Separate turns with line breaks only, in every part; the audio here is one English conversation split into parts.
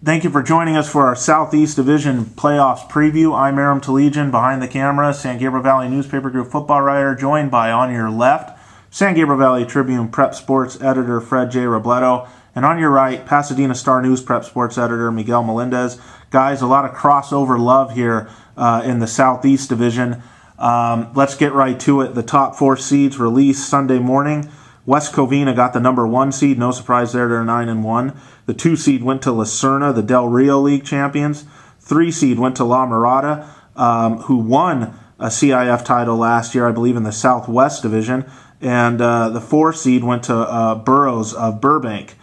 Thank you for joining us for our Southeast Division playoffs preview. I'm Aram Talegian, behind the camera, San Gabriel Valley Newspaper Group football writer, joined by, on your left, San Gabriel Valley Tribune Prep Sports editor Fred J. Robledo, and on your right, Pasadena Star News Prep Sports editor Miguel Melendez. Guys, a lot of crossover love here in the Southeast Division. Let's get right to it. The top four seeds released Sunday morning. West Covina got the number 1 seed. No surprise there. They're 9-1. The 2 seed went to La Serna, the Del Rio League champions. 3 seed went to La Mirada, who won a CIF title last year, I believe, in the Southwest Division. And the 4 seed went to Burroughs of Burbank,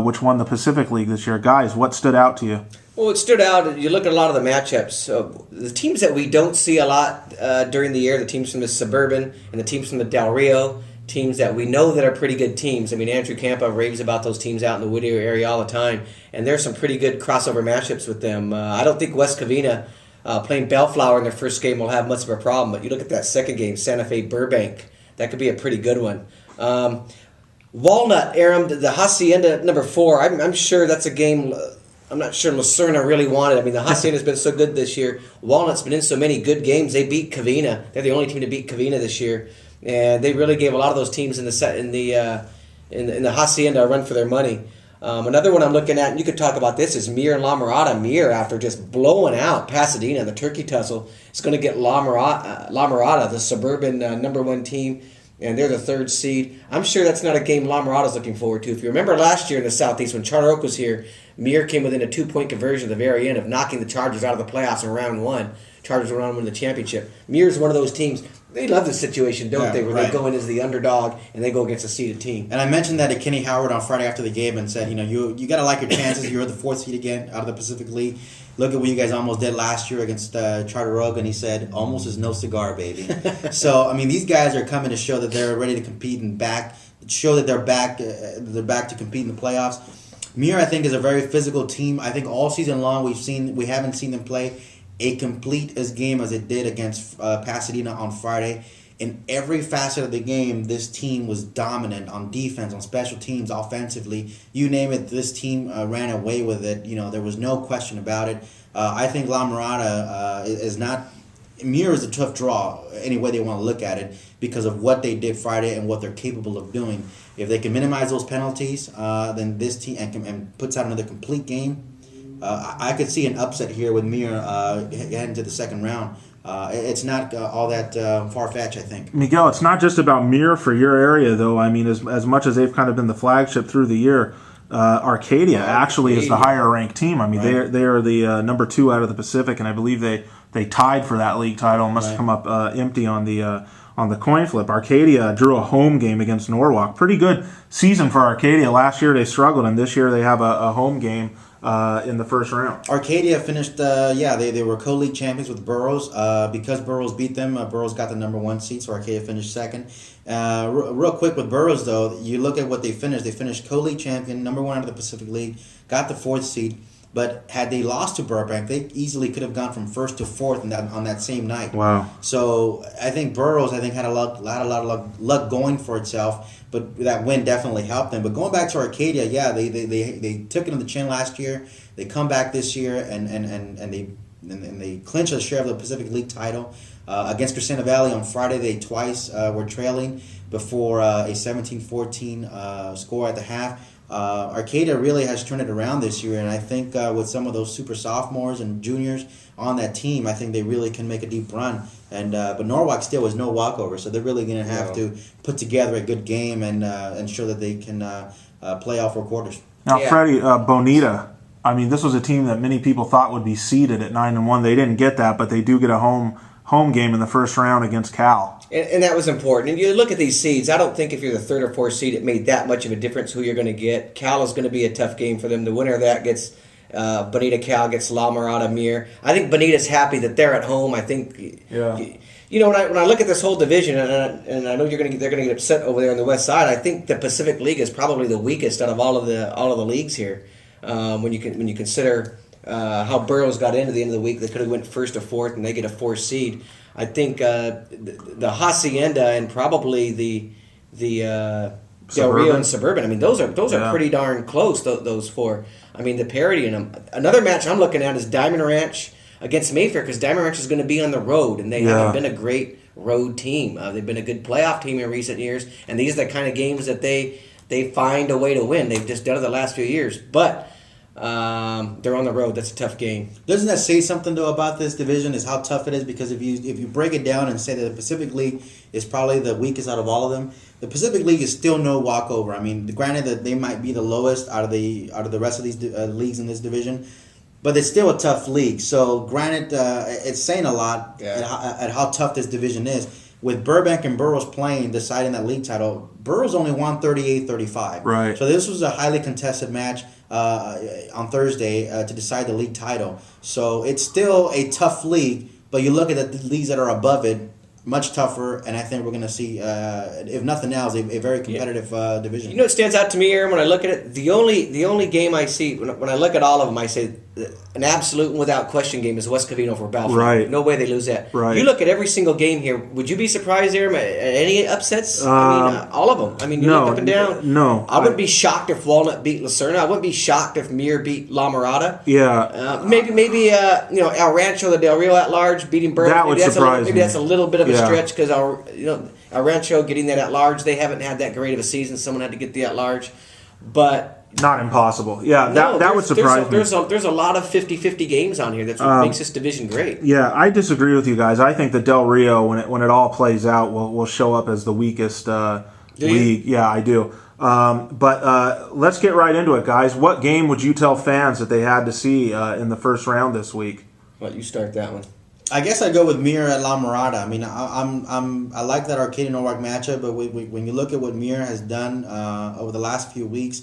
which won the Pacific League this year. Guys, what stood out to you?
Well, it stood out. You look at a lot of the matchups. The teams that we don't see a lot during the year, the teams from the Suburban and the teams from the Del Rio, teams that we know that are pretty good teams. I mean, Andrew Campa raves about those teams out in the Whittier area all the time, and there's some pretty good crossover matchups with them. I don't think West Covina playing Bellflower in their first game will have much of a problem, but you look at that second game, Santa Fe Burbank, that could be a pretty good one. Walnut, Aram, the Hacienda number 4, I'm sure that's a game. I'm not sure La Serna really wanted. I mean, the Hacienda's been so good this year. Walnut's been in so many good games. They beat Covina. They're the only team to beat Covina this year. And they really gave a lot of those teams in the Hacienda a run for their money. Another one I'm looking at, and you could talk about this, is Mir and La Mirada. Mir, after just blowing out Pasadena, the Turkey Tussle, is going to get La Mirada, the Suburban number 1 team, and they're the 3rd seed. I'm sure that's not a game La Mirada's looking forward to. If you remember last year in the Southeast when Charter Oak was here, Mir came within a 2-point conversion at the very end of knocking the Chargers out of the playoffs in round 1. Chargers went on to win the championship. Mir's one of those teams. They love this situation, don't they? Where they go in as the underdog and they go against a seeded team.
And I mentioned that to Kenny Howard on Friday after the game and said, you got to like your chances. You're the 4th seed again out of the Pacific League. Look at what you guys almost did last year against Charter Oak, and he said, almost is no cigar, baby. So, I mean, these guys are coming to show that they're ready to compete and show that they're back to compete in the playoffs. Mir, I think, is a very physical team. I think all season long we haven't seen them play a complete as game as it did against Pasadena on Friday. In every facet of the game, this team was dominant on defense, on special teams, offensively. You name it, this team ran away with it. There was no question about it. I think La Mirada is not... Mir is a tough draw, any way they want to look at it, because of what they did Friday and what they're capable of doing. If they can minimize those penalties, then this team and puts out another complete game, I could see an upset here with Mir heading to the second round. It's not all that far-fetched, I think.
Miguel, it's not just about Mir for your area, though. I mean, as much as they've kind of been the flagship through the year, Arcadia actually is the higher-ranked team. I mean, they are the number 2 out of the Pacific, and I believe they tied for that league title. Must have come up empty on the coin flip. Arcadia drew a home game against Norwalk. Pretty good season for Arcadia. Last year they struggled, and this year they have a home game in the first round.
Arcadia finished, they were co-league champions with Burroughs. Because Burroughs beat them, Burroughs got the number 1 seed, so Arcadia finished second. Real quick with Burroughs, though, you look at what they finished. They finished co-league champion, number 1 out of the Pacific League, got the 4th seed. But had they lost to Burbank, they easily could have gone from 1st to 4th on that same night.
Wow!
So I think Burroughs, had a lot of luck going for itself, but that win definitely helped them. But going back to Arcadia, they took it on the chin last year. They come back this year and they clinch a share of the Pacific League title against Crescenta Valley on Friday. They twice were trailing before a 17-14 score at the half. Arcadia really has turned it around this year, and I think with some of those super sophomores and juniors on that team, I think they really can make a deep run. And but Norwalk still was no walkover, so they're really going to have to put together a good game and ensure that they can play all 4 quarters.
Now, Freddie, Bonita, I mean, this was a team that many people thought would be seeded at 9-1. They didn't get that, but they do get a home game in the first round against Cal.
And that was important. And you look at these seeds, I don't think if you're the 3rd or 4th seed it made that much of a difference who you're going to get. Cal is going to be a tough game for them. The winner of that gets Bonita Cal, gets La Mirada Mir. I think Bonita's happy that they're at home. I think, when I look at this whole division, and I know they're going to get upset over there on the west side, I think the Pacific League is probably the weakest out of all of the leagues here. When you consider how Burroughs got into the end of the week, they could have went 1st or 4th, and they get a 4th seed. I think the Hacienda and probably the Del Rio
Suburban.
and Suburban. I mean, those are pretty darn close. Those four. I mean, the parity in them. Another match I'm looking at is Diamond Ranch against Mayfair, because Diamond Ranch is going to be on the road, and they haven't been a great road team. They've been a good playoff team in recent years, and these are the kind of games that they find a way to win. They've just done it the last few years, but they're on the road. That's a tough game.
Doesn't that say something though about this division? Is how tough it is? Because if you break it down and say that the Pacific League is probably the weakest out of all of them, the Pacific League is still no walkover. I mean, granted that they might be the lowest out of the rest of these leagues in this division, but it's still a tough league. So granted, it's saying a lot at how tough this division is. With Burbank and Burroughs playing, deciding that league title, Burroughs only won 38-35.
Right.
So this was a highly contested match on Thursday to decide the league title. So it's still a tough league, but you look at the leagues that are above it, much tougher, and I think we're going to see, if nothing else, a very competitive division.
You know what stands out to me, Aaron, when I look at it? The only game I see, when I look at all of them, I say an absolute and without question game is West Covino for Balfour.
Right.
No way they lose that.
Right.
You look at every single game here, would you be surprised, Aaron, at any upsets? I mean, all of them. I mean, you look up and down.
No.
I wouldn't be shocked if Walnut beat Lucerna. I wouldn't be shocked if Mir beat La Mirada.
Yeah.
Maybe El Rancho, the Del Rio at large beating Burke.
That would surprise me.
Maybe that's a little bit of a
Yeah.
stretch, because El Rancho getting that at large, they haven't had that great of a season. Someone had to get the at large, but
Not impossible. Yeah, that would surprise me.
There's a lot of 50-50 games on here. That's what makes this division great.
Yeah, I disagree with you guys. I think that Del Rio, when it all plays out, will show up as the weakest league. Yeah, I do. But let's get right into it, guys. What game would you tell fans that they had to see in the first round this week?
Well, you start that one.
I guess I go with Mir at La Mirada. I mean, I like that Arcadia Norwalk matchup, but when you look at what Mir has done over the last few weeks,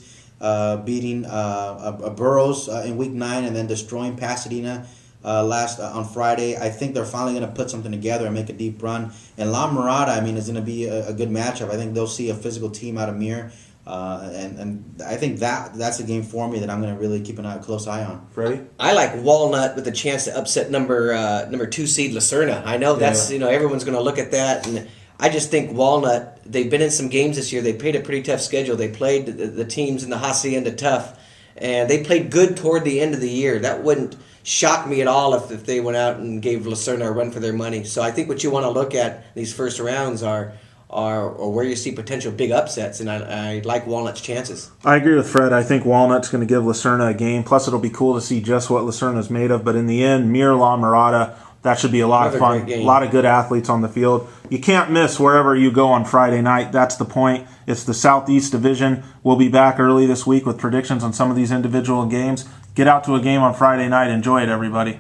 beating Burroughs in week 9 and then destroying Pasadena on Friday, I think they're finally going to put something together and make a deep run. And La Mirada, I mean, is going to be a good matchup. I think they'll see a physical team out of Mir. And I think that's a game for me that I'm going to really keep a close eye on.
Freddie?
I like Walnut with a chance to upset number 2 seed Lucerna. I know that's everyone's going to look at that, and I just think Walnut. They've been in some games this year. They played a pretty tough schedule. They played the teams in the Hacienda tough, and they played good toward the end of the year. That wouldn't shock me at all if they went out and gave Lucerna a run for their money. So I think what you want to look at these first rounds are where you see potential big upsets, and I like Walnut's chances.
I agree with Fred. I think Walnut's going to give Lucerna a game. Plus, it'll be cool to see just what Lucerna's made of. But in the end, Mir La Mirada, that should be a lot of fun. A lot of good athletes on the field. You can't miss wherever you go on Friday night. That's the point. It's the Southeast Division. We'll be back early this week with predictions on some of these individual games. Get out to a game on Friday night. Enjoy it, everybody.